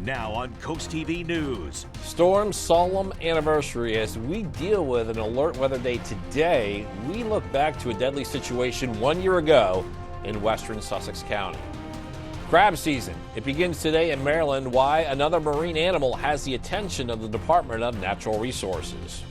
Now on Coast TV News. Storm's solemn anniversary. As we deal with an alert weather day today, we look back to a deadly situation 1 year ago in western Sussex County. Crab season. It begins today in Maryland. Why another marine animal has the attention of the Department of Natural Resources.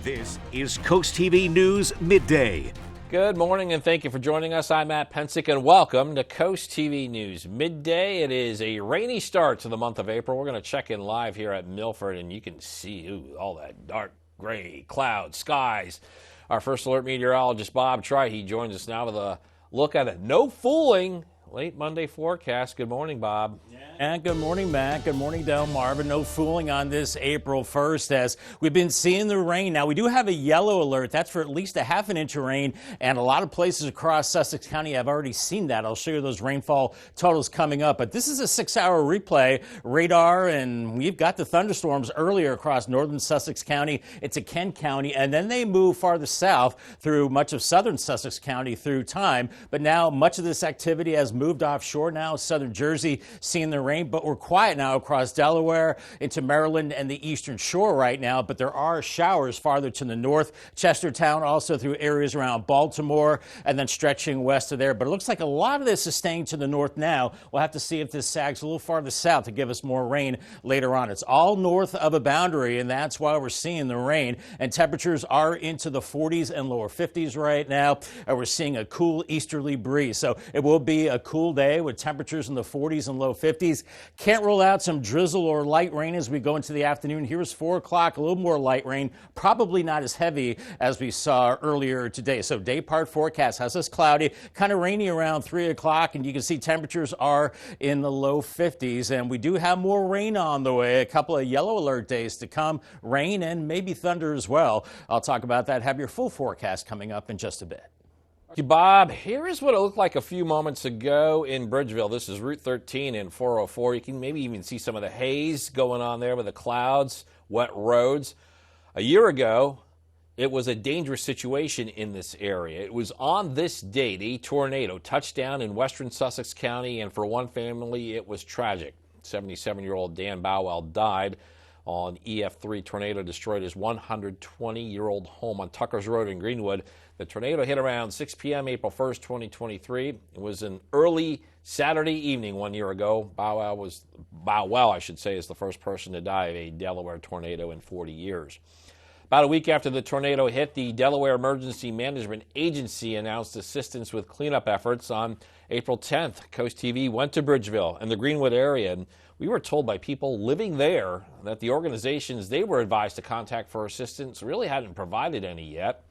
This is Coast TV News Midday. Good morning and thank you for joining us. I'm Matt Pensick and welcome to Coast TV News Midday. It is a rainy start to the month of April. We're going to check in live here at Milford and you can see all that dark gray cloud skies. Our first alert meteorologist Bob He joins us now with a look at a no fooling late Monday forecast. Good morning, Bob. And good morning, Matt. Good morning, Delmarva. No fooling on this April 1st as we've been seeing the rain. Now, we do have a yellow alert. That's for at least a half an inch of rain, and a lot of places across Sussex County have already seen that. I'll show you those rainfall totals coming up. But this is a 6-hour replay radar, and we've got the thunderstorms earlier across northern Sussex County into Kent County, and then they move farther south through much of southern Sussex County through time. But now much of this activity has moved offshore now. Southern Jersey seeing the rain, but we're quiet now across Delaware into Maryland and the eastern shore right now, but there are showers farther to the north. Chestertown also through areas around Baltimore and then stretching west of there. But it looks like a lot of this is staying to the north now. We'll have to see if this sags a little farther south to give us more rain later on. It's all north of a boundary, and that's why we're seeing the rain. And temperatures are into the 40s and lower 50s right now. And we're seeing a cool easterly breeze. So it will be a cool day with temperatures in the 40s and low 50s. Can't rule out some drizzle or light rain as we go into the afternoon. Here's 4 o'clock, a little more light rain, probably not as heavy as we saw earlier today. So day part forecast has us cloudy, kind of rainy around 3 o'clock, and you can see temperatures are in the low 50s. And we do have more rain on the way, a couple of yellow alert days to come, rain and maybe thunder as well. I'll talk about that, have your full forecast coming up in just a bit. Thank you, Bob. Here is what it looked like a few moments ago in Bridgeville. This is Route 13 and 404. You can maybe even see some of the haze going on there with the clouds, wet roads. A year ago, it was a dangerous situation in this area. It was on this date, a tornado touched down in western Sussex County, and for one family, it was tragic. 77-year-old Dan Bowell died on EF3. Tornado destroyed his 120-year-old home on Tuckers Road in Greenwood. The tornado hit around 6 p.m. April 1st, 2023. It was an early Saturday evening 1 year ago. Bowell, I should say, is the first person to die of a Delaware tornado in 40 years. About a week after the tornado hit, the Delaware Emergency Management Agency announced assistance with cleanup efforts. On April 10th, Coast TV went to Bridgeville and the Greenwood area, and we were told by people living there that the organizations they were advised to contact for assistance really hadn't provided any yet.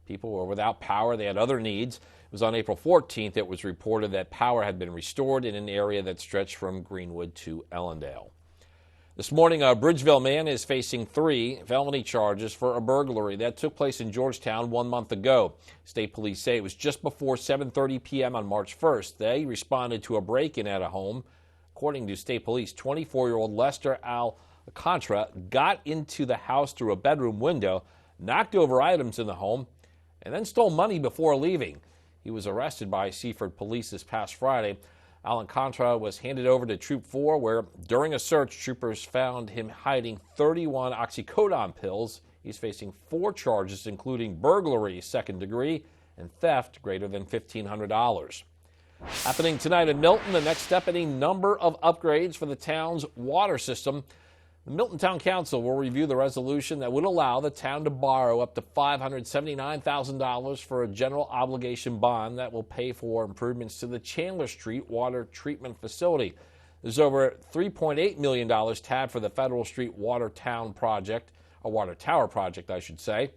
People were without power. They had other needs. It was on April 14th it was reported that power had been restored in an area that stretched from Greenwood to Ellendale. This morning, a Bridgeville man is facing 3 felony charges for a burglary that took place in Georgetown 1 month ago. State police say it was just before 7:30 p.m. on March 1st. They responded to a break-in at a home. According to state police, 24-year-old Lester Alcantara got into the house through a bedroom window, knocked over items in the home, and then stole money before leaving. He was arrested by Seaford police this past Friday. Alcantara was handed over to Troop 4, where during a search, troopers found him hiding 31 oxycodone pills. He's facing 4 charges, including burglary, 2nd degree, and theft greater than $1,500. Happening tonight in Milton, the next step in a number of upgrades for the town's water system. The Milton Town Council will review the resolution that would allow the town to borrow up to $579,000 for a general obligation bond that will pay for improvements to the Chandler Street water treatment facility. There's over $3.8 million tabbed for the Federal Street Water Town project, a water tower project, I should say,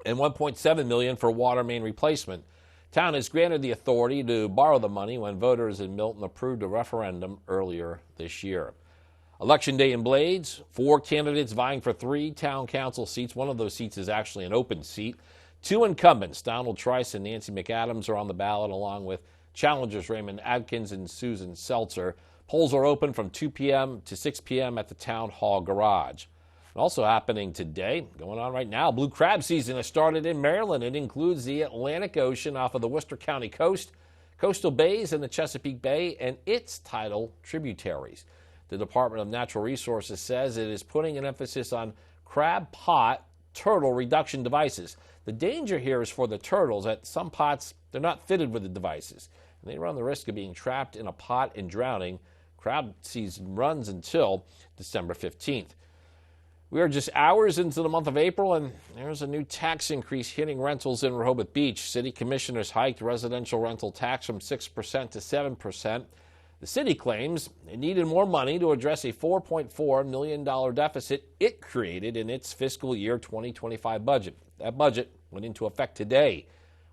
and $1.7 million for water main replacement. Town has granted the authority to borrow the money when voters in Milton approved a referendum earlier this year. Election day in Blades, 4 candidates vying for 3 town council seats. One of those seats is actually an open seat. 2 incumbents, Donald Trice and Nancy McAdams, are on the ballot, along with challengers Raymond Adkins and Susan Seltzer. Polls are open from 2 p.m. to 6 p.m. at the Town Hall Garage. Also happening today, going on right now, blue crab season has started in Maryland. It includes the Atlantic Ocean off of the Worcester County coast, coastal bays in the Chesapeake Bay, and its tidal tributaries. The Department of Natural Resources says it is putting an emphasis on crab pot turtle reduction devices. The danger here is for the turtles that some pots, they're not fitted with the devices, and they run the risk of being trapped in a pot and drowning. Crab season runs until December 15th. We are just hours into the month of April, and there's a new tax increase hitting rentals in Rehoboth Beach. City commissioners hiked residential rental tax from 6% to 7%. The city claims it needed more money to address a $4.4 million deficit it created in its fiscal year 2025 budget. That budget went into effect today.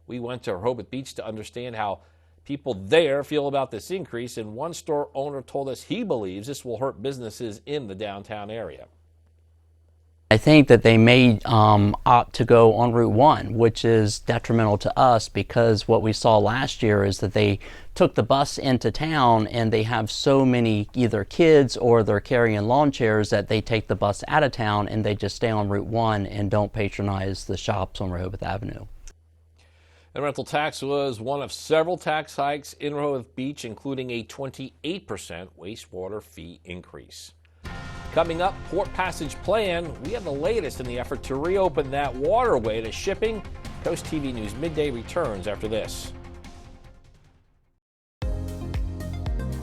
We went to Rehoboth Beach to understand how people there feel about this increase, and one store owner told us he believes this will hurt businesses in the downtown area. I think that they may opt to go on Route 1, which is detrimental to us because what we saw last year is that they took the bus into town and they have so many either kids or they're carrying lawn chairs that they take the bus out of town and they just stay on Route 1 and don't patronize the shops on Rehoboth Avenue. The rental tax was one of several tax hikes in Rehoboth Beach, including a 28% wastewater fee increase. Coming up, Port Passage Plan. We have the latest in the effort to reopen that waterway to shipping. Coast TV News Midday returns after this.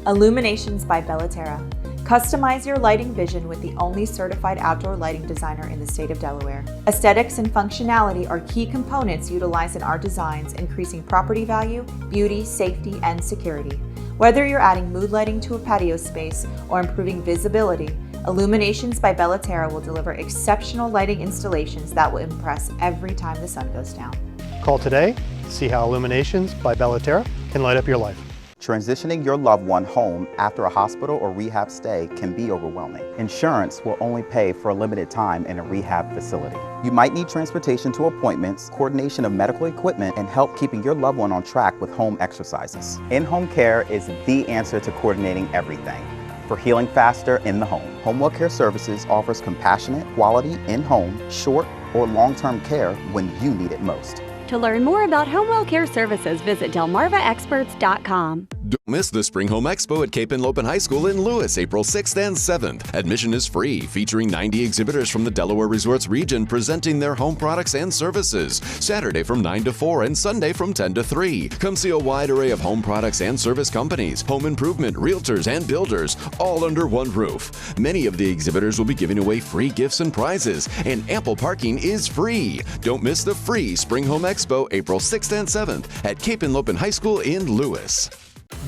Illuminations by Bellaterra. Customize your lighting vision with the only certified outdoor lighting designer in the state of Delaware. Aesthetics and functionality are key components utilized in our designs, increasing property value, beauty, safety, and security. Whether you're adding mood lighting to a patio space or improving visibility, Illuminations by Bellaterra will deliver exceptional lighting installations that will impress every time the sun goes down. Call today to see how Illuminations by Bellaterra can light up your life. Transitioning your loved one home after a hospital or rehab stay can be overwhelming. Insurance will only pay for a limited time in a rehab facility. You might need transportation to appointments, coordination of medical equipment, and help keeping your loved one on track with home exercises. In-home care is the answer to coordinating everything. For healing faster in the home, Home Well Care Services offers compassionate, quality, in-home, short, or long-term care when you need it most. To learn more about Home Well Care Services, visit delmarvaexperts.com. Don't miss the Spring Home Expo at Cape Henlopen High School in Lewis, April 6th and 7th. Admission is free, featuring 90 exhibitors from the Delaware Resorts region presenting their home products and services. Saturday from 9 to 4 and Sunday from 10 to 3. Come see a wide array of home products and service companies, home improvement, realtors, and builders, all under one roof. Many of the exhibitors will be giving away free gifts and prizes, and ample parking is free. Don't miss the free Spring Home Expo, April 6th and 7th at Cape Henlopen High School in Lewis.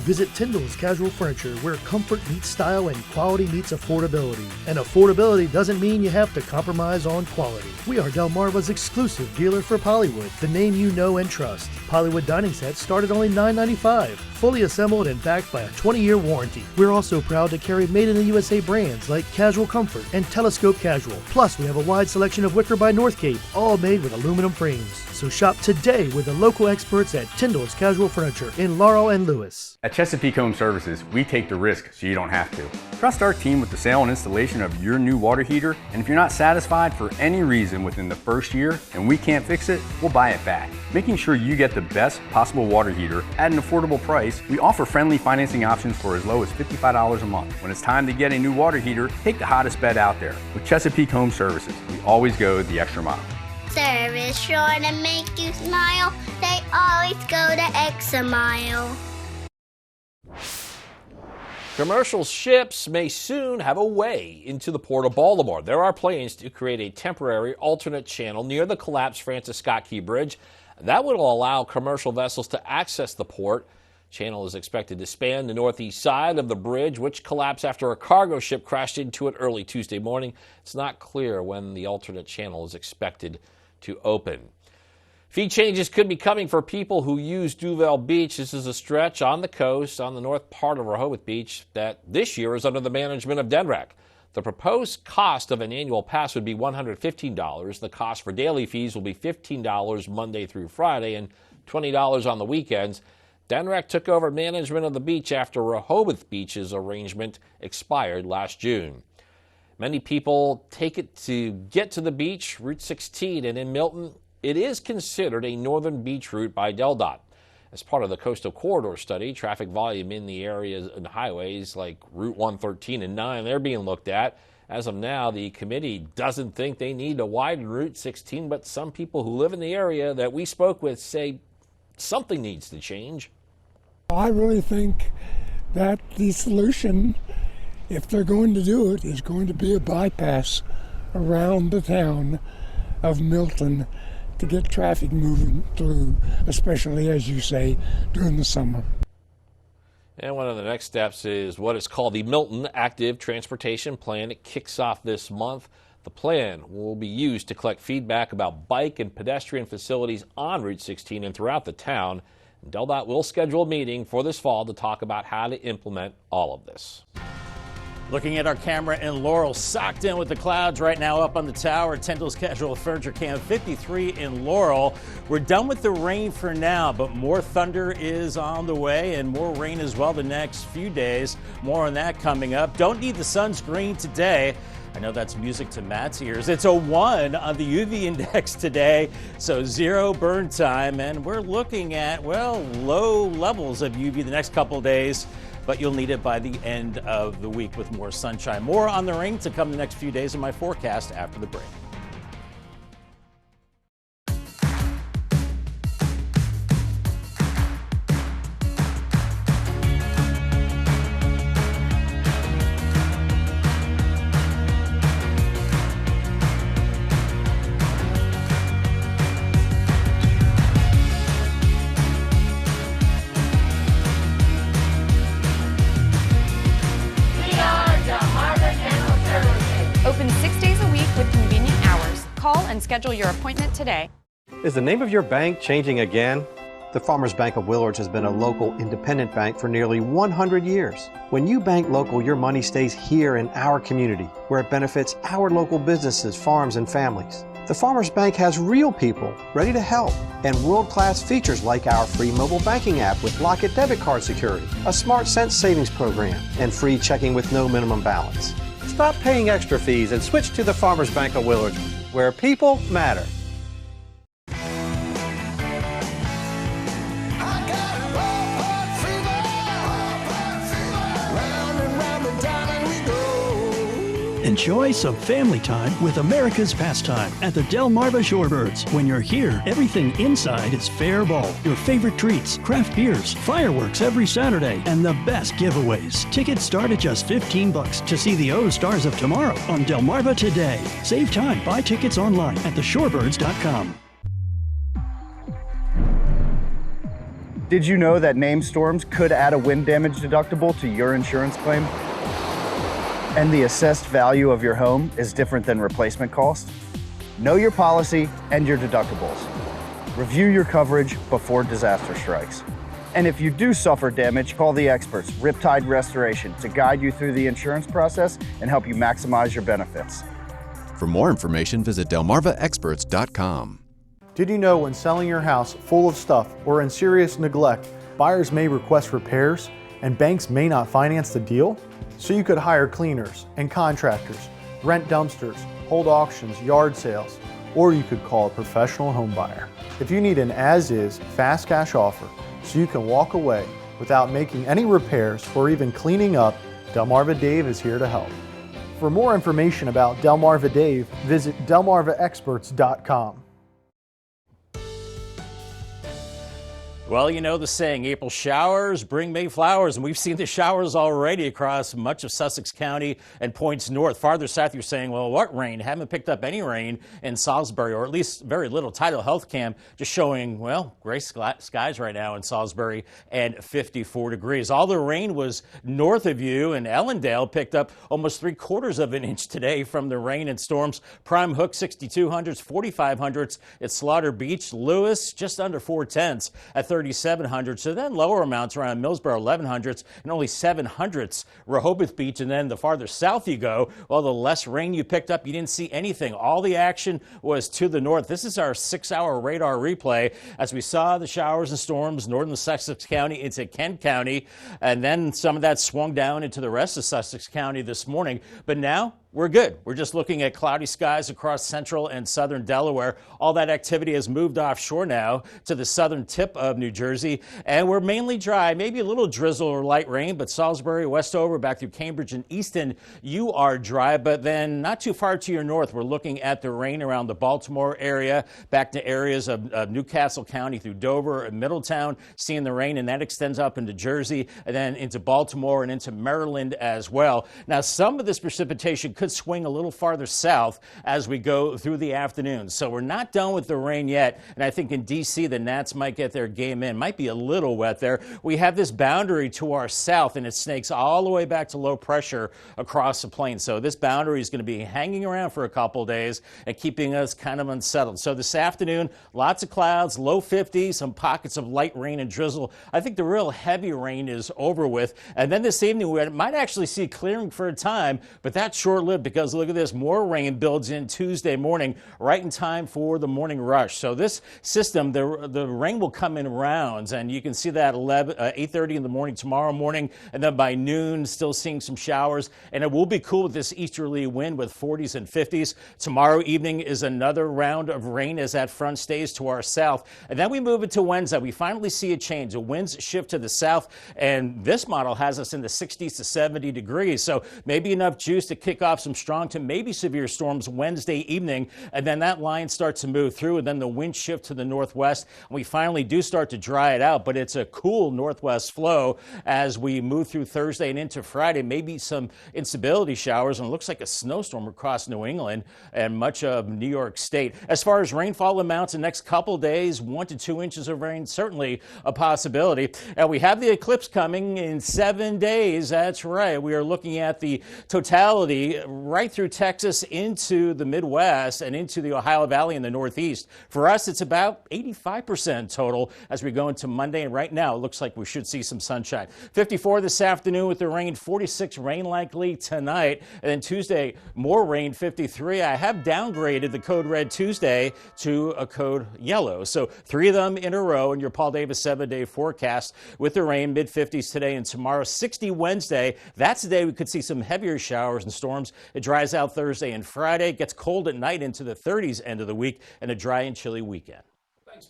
Visit Tyndall's Casual Furniture, where comfort meets style and quality meets affordability. And affordability doesn't mean you have to compromise on quality. We are Delmarva's exclusive dealer for Pollywood, the name you know and trust. Pollywood dining sets start at only $9.95, fully assembled and backed by a 20-year warranty. We're also proud to carry made-in-the-USA brands like Casual Comfort and Telescope Casual. Plus, we have a wide selection of wicker by North Cape, all made with aluminum frames. So shop today with the local experts at Tyndall's Casual Furniture in Laurel and Lewis. At Chesapeake Home Services, we take the risk so you don't have to. Trust our team with the sale and installation of your new water heater, and if you're not satisfied for any reason within the first year and we can't fix it, we'll buy it back. Making sure you get the best possible water heater at an affordable price, we offer friendly financing options for as low as $55 a month. When it's time to get a new water heater, take the hottest bed out there. With Chesapeake Home Services, we always go the extra mile. Service sure to make you smile. They always go the extra mile. Commercial ships may soon have a way into the Port of Baltimore. There are plans to create a temporary alternate channel near the collapsed Francis Scott Key Bridge. That would allow commercial vessels to access the port. Channel is expected to span the northeast side of the bridge, which collapsed after a cargo ship crashed into it early Tuesday morning. It's not clear when the alternate channel is expected to open. Fee changes could be coming for people who use Duval Beach. This is a stretch on the coast on the north part of Rehoboth Beach that this year is under the management of DENREC. The proposed cost of an annual pass would be $115. The cost for daily fees will be $15 Monday through Friday and $20 on the weekends. DENREC took over management of the beach after Rehoboth Beach's arrangement expired last June. Many people take it to get to the beach, Route 16, and in Milton, it is considered a northern beach route by DelDOT. As part of the Coastal Corridor study, traffic volume in the areas and highways like Route 113 and 9, they're being looked at. As of now, the committee doesn't think they need to widen Route 16, but some people who live in the area that we spoke with say something needs to change. I really think that the solution, if they're going to do it, is going to be a bypass around the town of Milton to get traffic moving through, especially, as you say, during the summer. And one of the next steps is what is called the Milton Active Transportation Plan. It kicks off this month. The plan will be used to collect feedback about bike and pedestrian facilities on Route 16 and throughout the town. DelDOT will schedule a meeting for this fall to talk about how to implement all of this. Looking at our camera in Laurel, socked in with the clouds right now up on the tower. Tyndall's Casual Furniture Cam 53 in Laurel. We're done with the rain for now, but more thunder is on the way and more rain as well the next few days. More on that coming up. Don't need the sunscreen today. I know that's music to Matt's ears. It's a 1 on the UV index today, so 0 burn time. And we're looking at, well, low levels of UV the next couple of days, but you'll need it by the end of the week with more sunshine. More on the rain to come the next few days in my forecast after the break. Open 6 days a week with convenient hours. Call and schedule your appointment today. Is the name of your bank changing again? The Farmers Bank of Willards has been a local independent bank for nearly 100 years. When you bank local, your money stays here in our community, where it benefits our local businesses, farms, and families. The Farmers Bank has real people ready to help and world-class features like our free mobile banking app with Lock-It debit card security, a Smart Cents savings program, and free checking with no minimum balance. Stop paying extra fees and switch to the Farmers Bank of Willards, where people matter. Enjoy some family time with America's pastime at the Delmarva Shorebirds. When you're here, everything inside is fair ball. Your favorite treats, craft beers, fireworks every Saturday, and the best giveaways. Tickets start at just $15 to see the O Stars of Tomorrow on Delmarva today. Save time. Buy tickets online at theshorebirds.com. Did you know that named storms could add a wind damage deductible to your insurance claim? And the assessed value of your home is different than replacement cost? Know your policy and your deductibles. Review your coverage before disaster strikes. And if you do suffer damage, call the experts, Riptide Restoration, to guide you through the insurance process and help you maximize your benefits. For more information, visit delmarvaexperts.com. Did you know when selling your house full of stuff or in serious neglect, buyers may request repairs and banks may not finance the deal? So you could hire cleaners and contractors, rent dumpsters, hold auctions, yard sales, or you could call a professional home buyer. If you need an as-is, fast cash offer so you can walk away without making any repairs or even cleaning up, Delmarva Dave is here to help. For more information about Delmarva Dave, visit delmarvaexperts.com. Well, you know the saying, April showers bring May flowers, and we've seen the showers already across much of Sussex County and points north. Farther south, you're saying, well, what rain? Haven't picked up any rain in Salisbury, or at least very little. Tidal Health Cam just showing, well, gray skies right now in Salisbury and 54 degrees. All the rain was north of you, and Ellendale picked up almost 3/4 of an inch today from the rain and storms. Prime Hook 6200s, 4500s at Slaughter Beach. Lewis just under 4/10 at 3,700. So then lower amounts around Millsboro 1100s and only 700s Rehoboth Beach. And then the farther south you go, well, the less rain you picked up, you didn't see anything. All the action was to the north. This is our 6-hour radar replay as we saw the showers and storms northern Sussex County into Kent County, and then some of that swung down into the rest of Sussex County this morning. But now we're good. We're just looking at cloudy skies across central and southern Delaware. All that activity has moved offshore now to the southern tip of New Jersey, and we're mainly dry, maybe a little drizzle or light rain, but Salisbury, Westover, back through Cambridge and Easton, you are dry, but then not too far to your north, we're looking at the rain around the Baltimore area, back to areas of Newcastle County through Dover and Middletown, seeing the rain, and that extends up into Jersey and then into Baltimore and into Maryland as well. Now, some of this precipitation could swing a little farther south as we go through the afternoon. So we're not done with the rain yet. And I think in D.C., the Nats might get their game in. Might be a little wet there. We have this boundary to our south, and it snakes all the way back to low pressure across the plain. So this boundary is going to be hanging around for a couple days and keeping us kind of unsettled. So this afternoon, lots of clouds, low 50s, some pockets of light rain and drizzle. I think the real heavy rain is over with. And then this evening, we might actually see clearing for a time, but that's short-lived because look at this, more rain builds in Tuesday morning, right in time for the morning rush. So this system, the rain will come in rounds, and you can see that 8:30 in the morning tomorrow morning, and then by noon, still seeing some showers. And it will be cool with this easterly wind with 40s and 50s. Tomorrow evening is another round of rain as that front stays to our south. And then we move into Wednesday. We finally see a change. The winds shift to the south, and this model has us in the 60s to 70 degrees. So maybe enough juice to kick off some strong to maybe severe storms Wednesday evening, and then that line starts to move through, and then the wind shift to the northwest, and we finally do start to dry it out, but it's a cool northwest flow as we move through Thursday and into Friday. Maybe some instability showers, and it looks like a snowstorm across New England and much of New York State. As far as rainfall amounts, the next couple days, 1 to 2 inches of rain, certainly a possibility. And we have the eclipse coming in 7 days. That's right. We are looking at the totality right through Texas into the Midwest and into the Ohio Valley in the Northeast. For us, it's about 85% total as we go into Monday, and right now it looks like we should see some sunshine. 54 this afternoon with the rain, 46 rain likely tonight, and then Tuesday, more rain, 53. I have downgraded the code red Tuesday to a code yellow, so 3 of them in a row in your Paul Davis 7-day forecast with the rain, mid-50s today and tomorrow, 60 Wednesday. That's the day we could see some heavier showers and storms. It dries out Thursday and Friday. It gets cold at night into the 30s end of the week, and a dry and chilly weekend.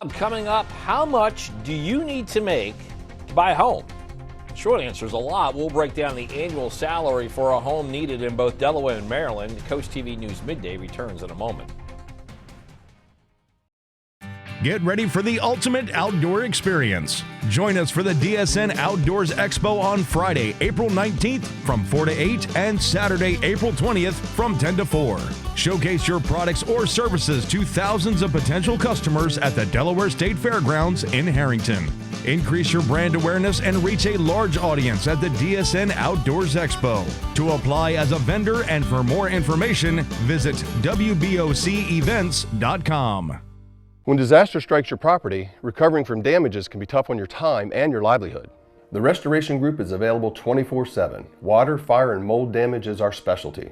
Coming up, how much do you need to make to buy a home? Short answer is a lot. We'll break down the annual salary for a home needed in both Delaware and Maryland. Coast TV News Midday returns in a moment. Get ready for the ultimate outdoor experience. Join us for the DSN Outdoors Expo on Friday, April 19th from 4 to 8 and Saturday, April 20th from 10 to 4. Showcase your products or services to thousands of potential customers at the Delaware State Fairgrounds in Harrington. Increase your brand awareness and reach a large audience at the DSN Outdoors Expo. To apply as a vendor and for more information, visit WBOCEvents.com. When disaster strikes your property, recovering from damages can be tough on your time and your livelihood. The Restoration Group is available 24/7. Water, fire, and mold damage is our specialty.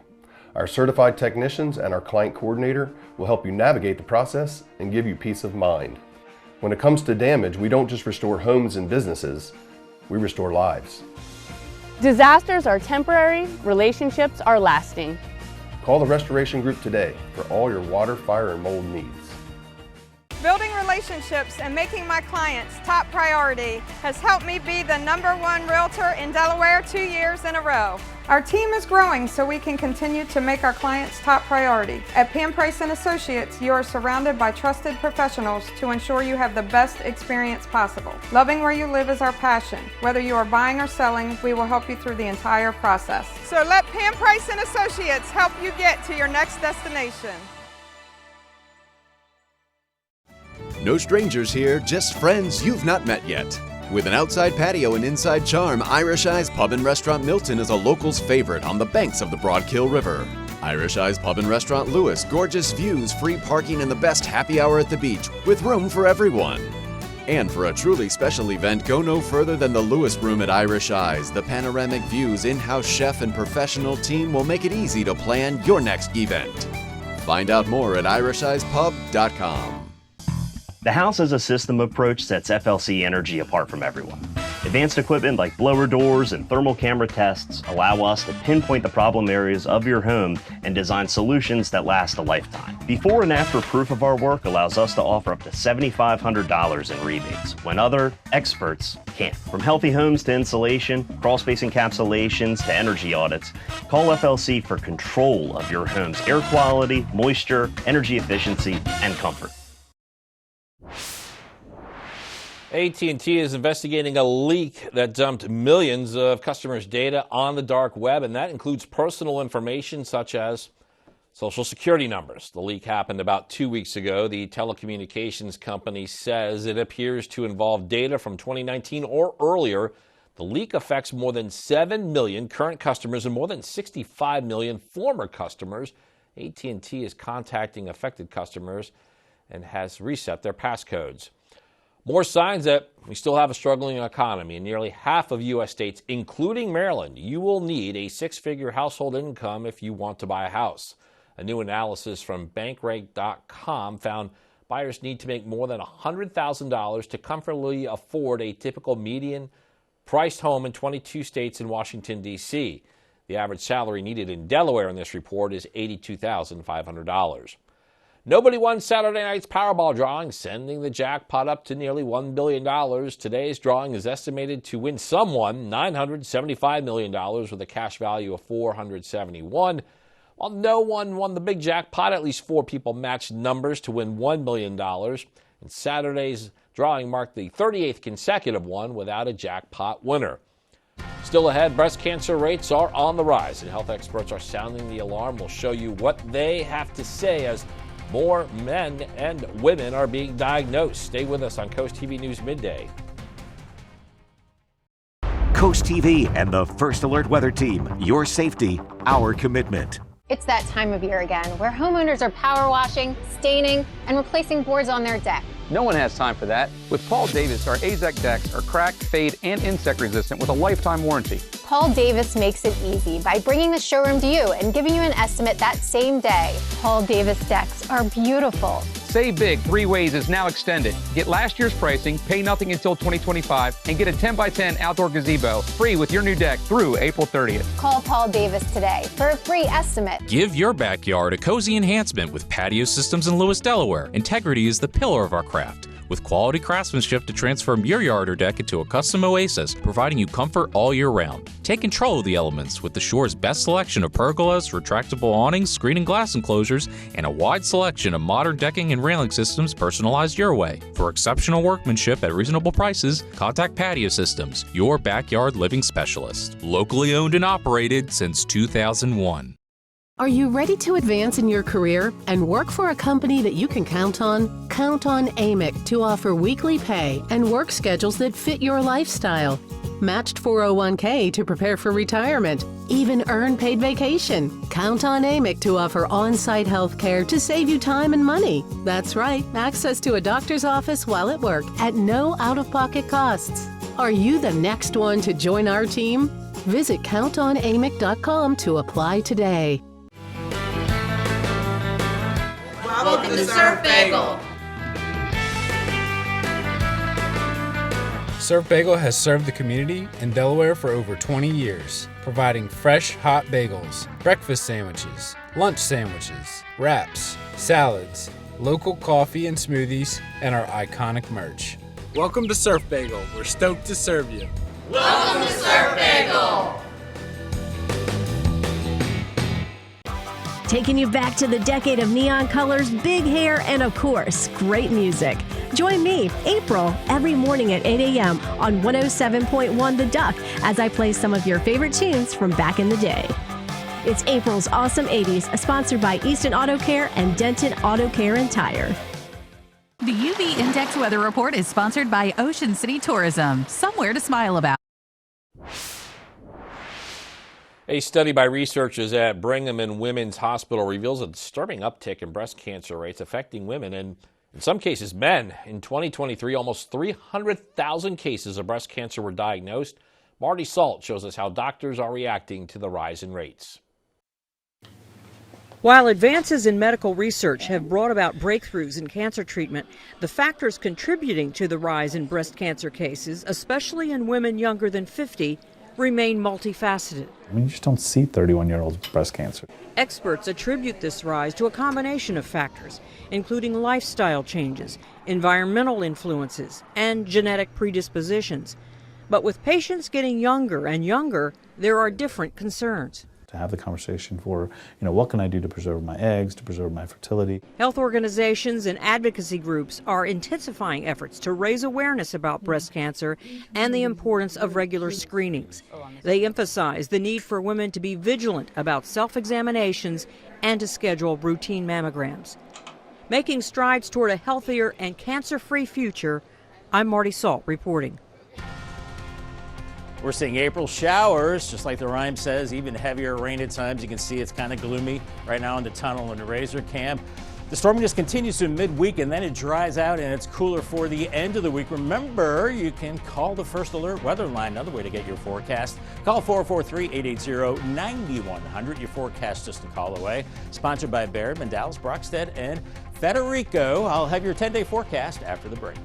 Our certified technicians and our client coordinator will help you navigate the process and give you peace of mind. When it comes to damage, we don't just restore homes and businesses, we restore lives. Disasters are temporary, relationships are lasting. Call the Restoration Group today for all your water, fire, and mold needs. Building relationships and making my clients top priority has helped me be the #1 realtor in Delaware 2 years in a row. Our team is growing so we can continue to make our clients top priority. At Pam Price & Associates, you are surrounded by trusted professionals to ensure you have the best experience possible. Loving where you live is our passion. Whether you are buying or selling, we will help you through the entire process. So let Pam Price & Associates help you get to your next destination. No strangers here, just friends you've not met yet. With an outside patio and inside charm, Irish Eyes Pub and Restaurant Milton is a local's favorite on the banks of the Broadkill River. Irish Eyes Pub and Restaurant Lewis, gorgeous views, free parking, and the best happy hour at the beach, with room for everyone. And for a truly special event, go no further than the Lewis Room at Irish Eyes. The panoramic views, in-house chef, and professional team will make it easy to plan your next event. Find out more at irisheyespub.com. The house as a system approach sets FLC Energy apart from everyone. Advanced equipment like blower doors and thermal camera tests allow us to pinpoint the problem areas of your home and design solutions that last a lifetime. Before and after proof of our work allows us to offer up to $7,500 in rebates, when other experts can't. From healthy homes to insulation, crawl-space encapsulations to energy audits, call FLC for control of your home's air quality, moisture, energy efficiency, and comfort. AT&T is investigating a leak that dumped millions of customers' data on the dark web, and that includes personal information such as Social Security numbers. The leak happened about 2 weeks ago. The telecommunications company says it appears to involve data from 2019 or earlier. The leak affects more than 7 million current customers and more than 65 million former customers. AT&T is contacting affected customers and has reset their passcodes. More signs that we still have a struggling economy. In nearly half of U.S. states, including Maryland, you will need a six-figure household income if you want to buy a house. A new analysis from Bankrate.com found buyers need to make more than $100,000 to comfortably afford a typical median-priced home in 22 states in Washington, D.C. The average salary needed in Delaware in this report is $82,500. Nobody won Saturday night's Powerball drawing, sending the jackpot up to nearly $1 billion. Today's drawing is estimated to win someone $975 million with a cash value of $471. While no one won the big jackpot, at least 4 people matched numbers to win $1 million. And Saturday's drawing marked the 38th consecutive one without a jackpot winner. Still ahead, breast cancer rates are on the rise, and health experts are sounding the alarm. We'll show you what they have to say as more men and women are being diagnosed. Stay with us on Coast TV News Midday. Coast TV and the First Alert Weather Team. Your safety, our commitment. It's that time of year again where homeowners are power washing, staining, and replacing boards on their deck. No one has time for that. With Paul Davis, our AZEK decks are crack, fade, and insect resistant with a lifetime warranty. Paul Davis makes it easy by bringing the showroom to you and giving you an estimate that same day. Paul Davis decks are beautiful. Save Big 3 Ways is now extended. Get last year's pricing, pay nothing until 2025, and get a 10x10 outdoor gazebo free with your new deck through April 30th. Call Paul Davis today for a free estimate. Give your backyard a cozy enhancement with Patio Systems in Lewis, Delaware. Integrity is the pillar of our craft. With quality craftsmanship to transform your yard or deck into a custom oasis, providing you comfort all year round. Take control of the elements with the Shore's best selection of pergolas, retractable awnings, screen and glass enclosures, and a wide selection of modern decking and railing systems personalized your way. For exceptional workmanship at reasonable prices, contact Patio Systems, your backyard living specialist. Locally owned and operated since 2001. Are you ready to advance in your career and work for a company that you can count on? Count on AMIC to offer weekly pay and work schedules that fit your lifestyle. Matched 401k to prepare for retirement. Even earn paid vacation. Count on AMIC to offer on-site health care to save you time and money. That's right, access to a doctor's office while at work at no out-of-pocket costs. Are you the next one to join our team? Visit countonamic.com to apply today. Welcome to Surf Bagel. Surf Bagel has served the community in Delaware for over 20 years, providing fresh, hot bagels, breakfast sandwiches, lunch sandwiches, wraps, salads, local coffee and smoothies, and our iconic merch. Welcome to Surf Bagel. We're stoked to serve you. Welcome to Surf Bagel. Taking you back to the decade of neon colors, big hair, and of course, great music. Join me, April, every morning at 8 a.m. on 107.1 The Duck as I play some of your favorite tunes from back in the day. It's April's Awesome 80s, sponsored by Easton Auto Care and Denton Auto Care and Tire. The UV Index Weather Report is sponsored by Ocean City Tourism. Somewhere to smile about. A study by researchers at Brigham and Women's Hospital reveals a disturbing uptick in breast cancer rates affecting women and, in some cases, men. In 2023, almost 300,000 cases of breast cancer were diagnosed. Marty Salt shows us how doctors are reacting to the rise in rates. While advances in medical research have brought about breakthroughs in cancer treatment, the factors contributing to the rise in breast cancer cases, especially in women younger than 50, remain multifaceted. You just don't see 31-year-olds with breast cancer. Experts attribute this rise to a combination of factors, including lifestyle changes, environmental influences, and genetic predispositions. But with patients getting younger and younger, there are different concerns. To have the conversation for, what can I do to preserve my eggs, to preserve my fertility? Health organizations and advocacy groups are intensifying efforts to raise awareness about breast cancer and the importance of regular screenings. They emphasize the need for women to be vigilant about self-examinations and to schedule routine mammograms. Making strides toward a healthier and cancer-free future, I'm Marty Salt reporting. We're seeing April showers, just like the rhyme says, even heavier rain at times. You can see it's kind of gloomy right now in the tunnel in the Razor Camp. The storm just continues to midweek, and then it dries out and it's cooler for the end of the week. Remember, you can call the First Alert weather line, another way to get your forecast. Call 443-880-9100. Your forecast just a call away. Sponsored by Baird, Mandalis, Brockstead, and Federico. I'll have your 10-day forecast after the break.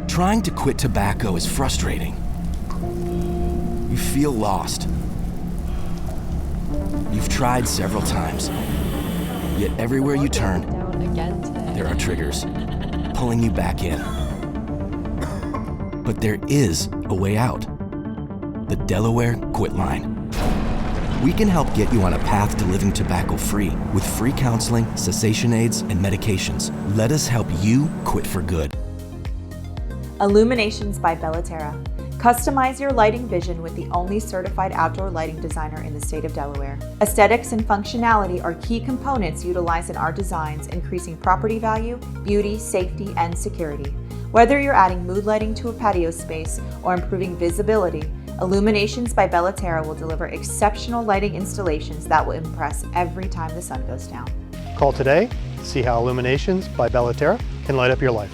Trying to quit tobacco is frustrating. You feel lost. You've tried several times, yet everywhere you turn, there are triggers pulling you back in. But there is a way out. The Delaware Quit Line. We can help get you on a path to living tobacco-free with free counseling, cessation aids, and medications. Let us help you quit for good. Illuminations by Bellaterra. Customize your lighting vision with the only certified outdoor lighting designer in the state of Delaware. Aesthetics and functionality are key components utilized in our designs, increasing property value, beauty, safety, and security. Whether you're adding mood lighting to a patio space or improving visibility, Illuminations by Bellaterra will deliver exceptional lighting installations that will impress every time the sun goes down. Call today to see how Illuminations by Bellaterra can light up your life.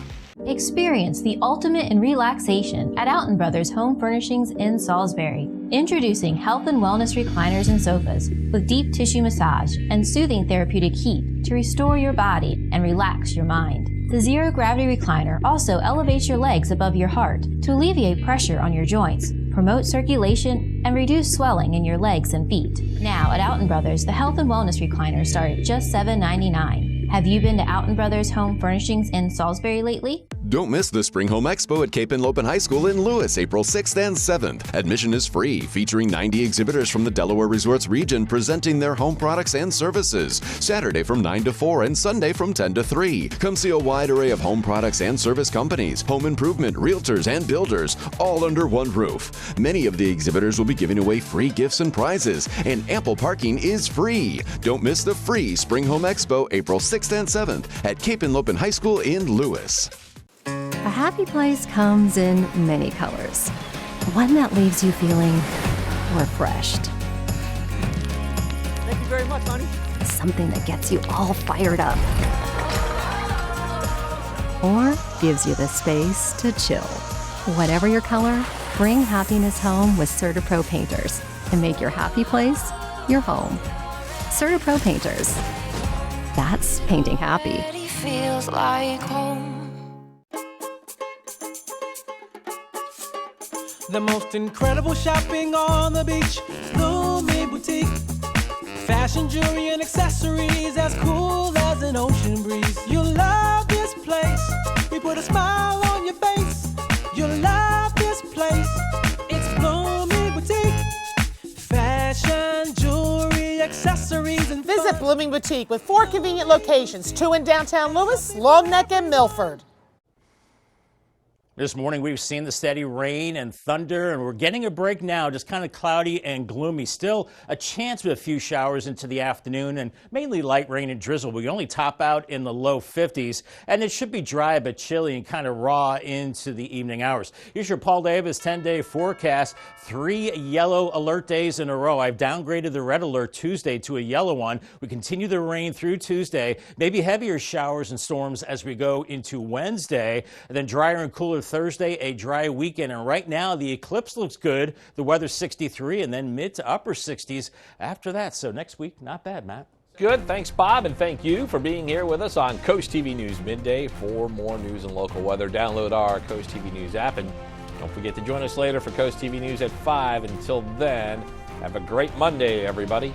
Experience the ultimate in relaxation at Alton Brothers Home Furnishings in Salisbury. Introducing health and wellness recliners and sofas with deep tissue massage and soothing therapeutic heat to restore your body and relax your mind. The zero gravity recliner also elevates your legs above your heart to alleviate pressure on your joints, promote circulation, and reduce swelling in your legs and feet. Now at Alton Brothers, the health and wellness recliners start at just $7.99. Have you been to Alton Brothers Home Furnishings in Salisbury lately? Don't miss the Spring Home Expo at Cape and Lopin High School in Lewis, April 6th and 7th. Admission is free, featuring 90 exhibitors from the Delaware Resorts region presenting their home products and services. Saturday from 9 to 4 and Sunday from 10 to 3. Come see a wide array of home products and service companies, home improvement, realtors, and builders, all under one roof. Many of the exhibitors will be giving away free gifts and prizes, and ample parking is free. Don't miss the free Spring Home Expo, April 6th and 7th at Cape and Lopin High School in Lewis. A happy place comes in many colors. One that leaves you feeling refreshed. Thank you very much, honey. Something that gets you all fired up. Or gives you the space to chill. Whatever your color, bring happiness home with CertaPro Painters and make your happy place your home. CertaPro Painters. That's painting happy. Feels like home. The most incredible shopping on the beach, Blooming Boutique. Fashion, jewelry, and accessories as cool as an ocean breeze. You'll love this place. We put a smile on your face. You'll love this place. It's Blooming Boutique. Fashion, jewelry, accessories, and Visit Blooming Boutique with 4 convenient locations, 2 in downtown Lewis, Long Neck, and Milford. This morning we've seen the steady rain and thunder, and we're getting a break now, just kind of cloudy and gloomy. Still a chance of a few showers into the afternoon and mainly light rain and drizzle. We only top out in the low 50s, and it should be dry but chilly and kind of raw into the evening hours. Here's your Paul Davis 10-day forecast. 3 yellow alert days in a row. I've downgraded the red alert Tuesday to a yellow one. We continue the rain through Tuesday, maybe heavier showers and storms as we go into Wednesday, and then drier and cooler Thursday, a dry weekend. And right now, the eclipse looks good. The weather's 63 and then mid to upper 60s after that. So next week, not bad, Matt. Good. Thanks, Bob, and thank you for being here with us on Coast TV News Midday. For more news and local weather, download our Coast TV News app, and don't forget to join us later for Coast TV News at 5. Until then, have a great Monday, everybody.